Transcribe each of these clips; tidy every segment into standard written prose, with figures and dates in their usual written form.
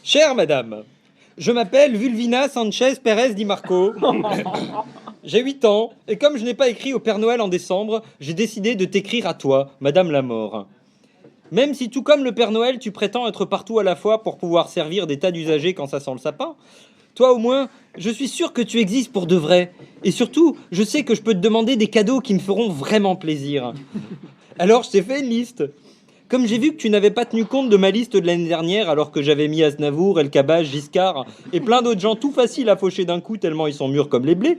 Chère madame, je m'appelle Vulvina Sanchez Pérez Di Marco. J'ai 8 ans, et comme je n'ai pas écrit au Père Noël en décembre, j'ai décidé de t'écrire à toi, Madame la Mort. Même si tout comme le Père Noël, tu prétends être partout à la fois pour pouvoir servir des tas d'usagers quand ça sent le sapin, toi au moins, je suis sûr que tu existes pour de vrai. Et surtout, je sais que je peux te demander des cadeaux qui me feront vraiment plaisir. Alors je t'ai fait une liste. Comme j'ai vu que tu n'avais pas tenu compte de ma liste de l'année dernière, alors que j'avais mis Aznavour, El Kabach, Giscard et plein d'autres gens tout faciles à faucher d'un coup tellement ils sont mûrs comme les blés,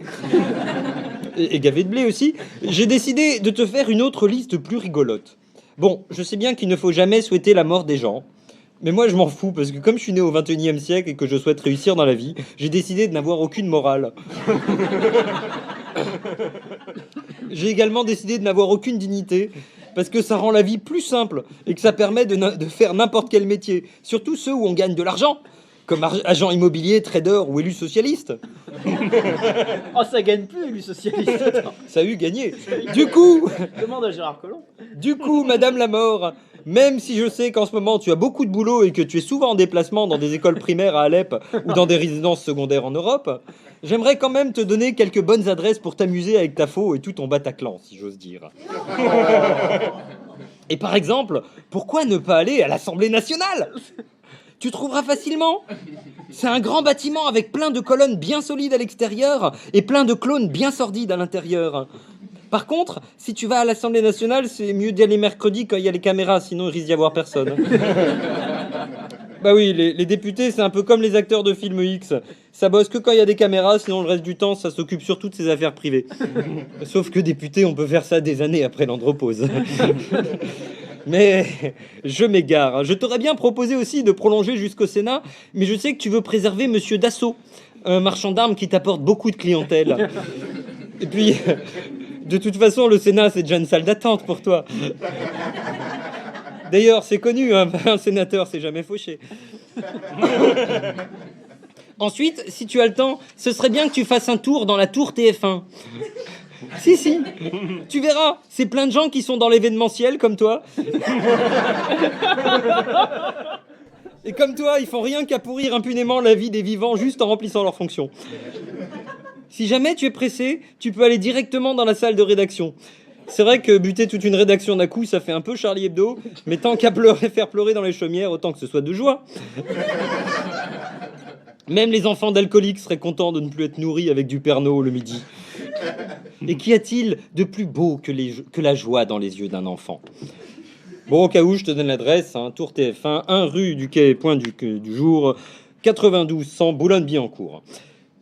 et gavés de blé aussi, j'ai décidé de te faire une autre liste plus rigolote. Bon, je sais bien qu'il ne faut jamais souhaiter la mort des gens, mais moi je m'en fous parce que comme je suis né au XXIe siècle et que je souhaite réussir dans la vie, j'ai décidé de n'avoir aucune morale. J'ai également décidé de n'avoir aucune dignité parce que ça rend la vie plus simple et que ça permet de faire n'importe quel métier, surtout ceux où on gagne de l'argent, comme agent immobilier, trader ou élu socialiste. Oh, ça gagne plus, élu socialiste. Attends. Ça a eu gagné. Du coup, Demande à Gérard Collomb. Madame la Mort, même si je sais qu'en ce moment tu as beaucoup de boulot et que tu es souvent en déplacement dans des écoles primaires à Alep ou dans des résidences secondaires en Europe, j'aimerais quand même te donner quelques bonnes adresses pour t'amuser avec ta faux et tout ton Bataclan, si j'ose dire. Et par exemple, pourquoi ne pas aller à l'Assemblée nationale ? Tu trouveras facilement. C'est un grand bâtiment avec plein de colonnes bien solides à l'extérieur et plein de clones bien sordides à l'intérieur. Par contre, si tu vas à l'Assemblée nationale, c'est mieux d'y aller mercredi quand il y a les caméras, sinon il risque d'y avoir personne. Bah oui, les députés, c'est un peu comme les acteurs de films X. Ça bosse que quand il y a des caméras, sinon le reste du temps, ça s'occupe surtout de ses affaires privées. Sauf que député, on peut faire ça des années après l'andropause. Mais je m'égare. Je t'aurais bien proposé aussi de prolonger jusqu'au Sénat, mais je sais que tu veux préserver Monsieur Dassault, un marchand d'armes qui t'apporte beaucoup de clientèle. Et puis, de toute façon, le Sénat, c'est déjà une salle d'attente pour toi. D'ailleurs, c'est connu, hein, un sénateur s'est jamais fauché. Ensuite, si tu as le temps, ce serait bien que tu fasses un tour dans la tour TF1. Si, tu verras, c'est plein de gens qui sont dans l'événementiel comme toi. Et comme toi, ils font rien qu'à pourrir impunément la vie des vivants juste en remplissant leurs fonctions. Si jamais tu es pressé, tu peux aller directement dans la salle de rédaction. C'est vrai que buter toute une rédaction d'un coup, ça fait un peu Charlie Hebdo, mais tant qu'à faire pleurer dans les chaumières, autant que ce soit de joie. Même les enfants d'alcooliques seraient contents de ne plus être nourris avec du Pernod le midi. Et qu'y a-t-il de plus beau que la joie dans les yeux d'un enfant ? Bon, au cas où, je te donne l'adresse, hein, Tour TF1, 1 rue du Quai Point du Jour, 92 100 Boulogne-Billancourt.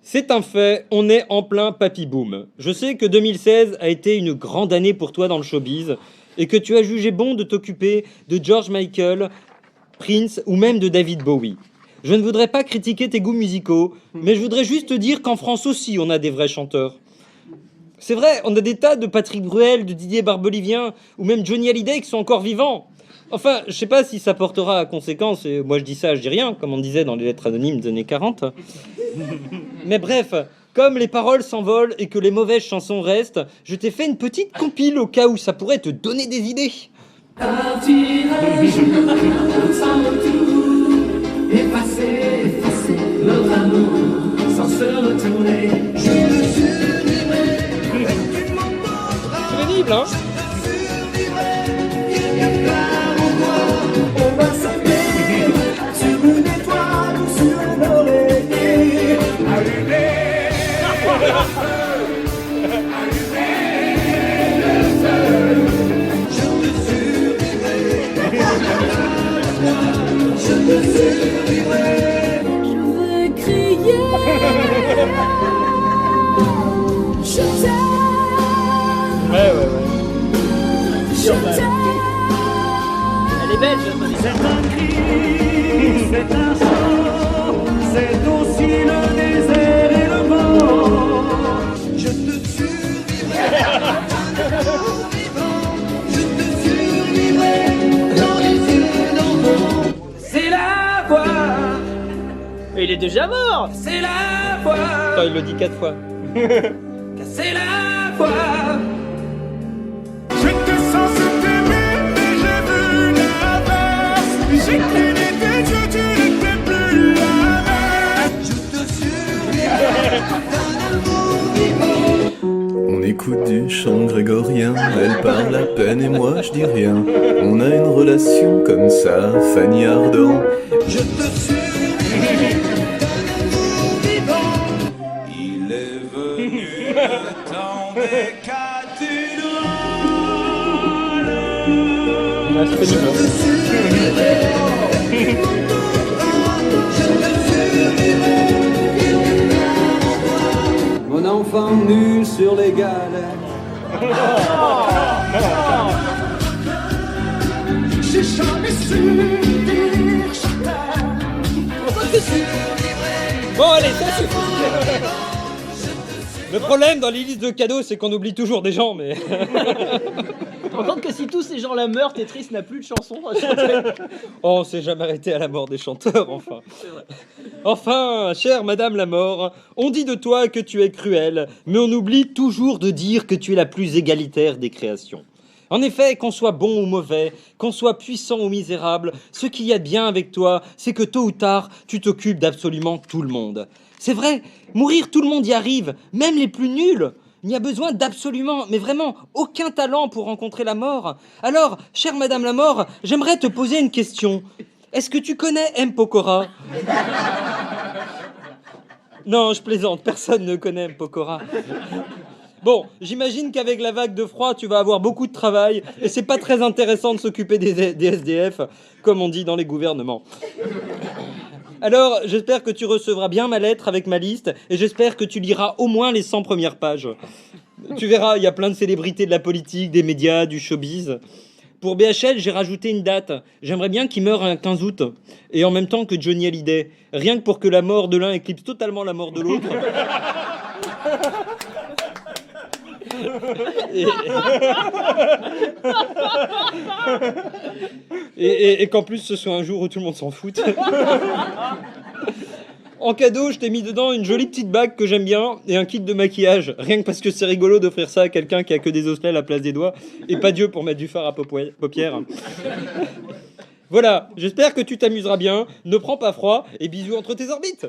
C'est un fait, on est en plein papy-boom. Je sais que 2016 a été une grande année pour toi dans le showbiz et que tu as jugé bon de t'occuper de George Michael, Prince ou même de David Bowie. Je ne voudrais pas critiquer tes goûts musicaux, mais je voudrais juste te dire qu'en France aussi, on a des vrais chanteurs. C'est vrai, on a des tas de Patrick Bruel, de Didier Barbelivien ou même Johnny Hallyday qui sont encore vivants. Enfin, je sais pas si ça portera à conséquence, et moi je dis ça, je dis rien, comme on disait dans les lettres anonymes des années 40. Mais bref, comme les paroles s'envolent et que les mauvaises chansons restent, je t'ai fait une petite compile au cas où ça pourrait te donner des idées. Effacer notre amour sans se retourner. Je me survivrai, tu m'emporteras. C'est pénible, hein? Je survivrai, quelque part en moi. On va s'aimer sur une étoile ou sur un oreiller. Allumer le feu, allumer le feu. Je me survivrai, je me survivrai. Je veux crier. Je t'aime. Ouais. Je t'aime. Elle est belle, je C'est un cri, c'est un chant, c'est aussi le désert et le vent. Je te survivrai, je te survivrai dans les yeux d'enfant. C'est la voix, Il est déjà mort. c'est la voix, Attends, il le dit 4 fois. c'est la voix. J'étais censé t'aimer, mais j'ai vu l'inverse. J'ai cligné tes yeux, tu n'étais plus là. écoute du chant grégorien. Elle parle à peine et moi je dis rien. On a une relation comme ça, Fanny Ardant. Je te survivrai de nouveau vivant. Il est venu le temps des cathédrales. Ah, c'est Je pénible. te survivrai, je te survivrai. Mon enfant nu sur les galets. J'ai jamais su dire je t'aime. Bon, allez, ça suffit. Le problème dans les listes de cadeaux, c'est qu'on oublie toujours des gens, mais... Tu te rends compte que si tous ces gens-là meurent, Tetris n'a plus de chansons à chanter. Oh, on s'est jamais arrêté à la mort des chanteurs, enfin. Enfin, chère Madame la Mort, on dit de toi que tu es cruelle, mais on oublie toujours de dire que tu es la plus égalitaire des créations. En effet, qu'on soit bon ou mauvais, qu'on soit puissant ou misérable, ce qu'il y a de bien avec toi, c'est que tôt ou tard, tu t'occupes d'absolument tout le monde. C'est vrai, mourir, tout le monde y arrive, même les plus nuls. Il n'y a besoin d'absolument, mais vraiment, aucun talent pour rencontrer la mort. Alors, chère Madame la Mort, j'aimerais te poser une question. Est-ce que tu connais M. Pokora? Non, je plaisante, personne ne connaît M. Pokora. Bon, j'imagine qu'avec la vague de froid, tu vas avoir beaucoup de travail, et c'est pas très intéressant de s'occuper des SDF, comme on dit dans les gouvernements. Alors, j'espère que tu recevras bien ma lettre avec ma liste, et j'espère que tu liras au moins les 100 premières pages. Tu verras, il y a plein de célébrités de la politique, des médias, du showbiz. Pour BHL, j'ai rajouté une date. J'aimerais bien qu'il meure un 15 août, et en même temps que Johnny Hallyday. Rien que pour que la mort de l'un éclipse totalement la mort de l'autre. Et qu'en plus ce soit un jour où tout le monde s'en fout. En cadeau, je t'ai mis dedans une jolie petite bague que j'aime bien et un kit de maquillage. Rien que parce que c'est rigolo d'offrir ça à quelqu'un qui a que des osselets à la place des doigts et pas Dieu pour mettre du fard à paupières. Voilà, j'espère que tu t'amuseras bien. Ne prends pas froid et bisous entre tes orbites.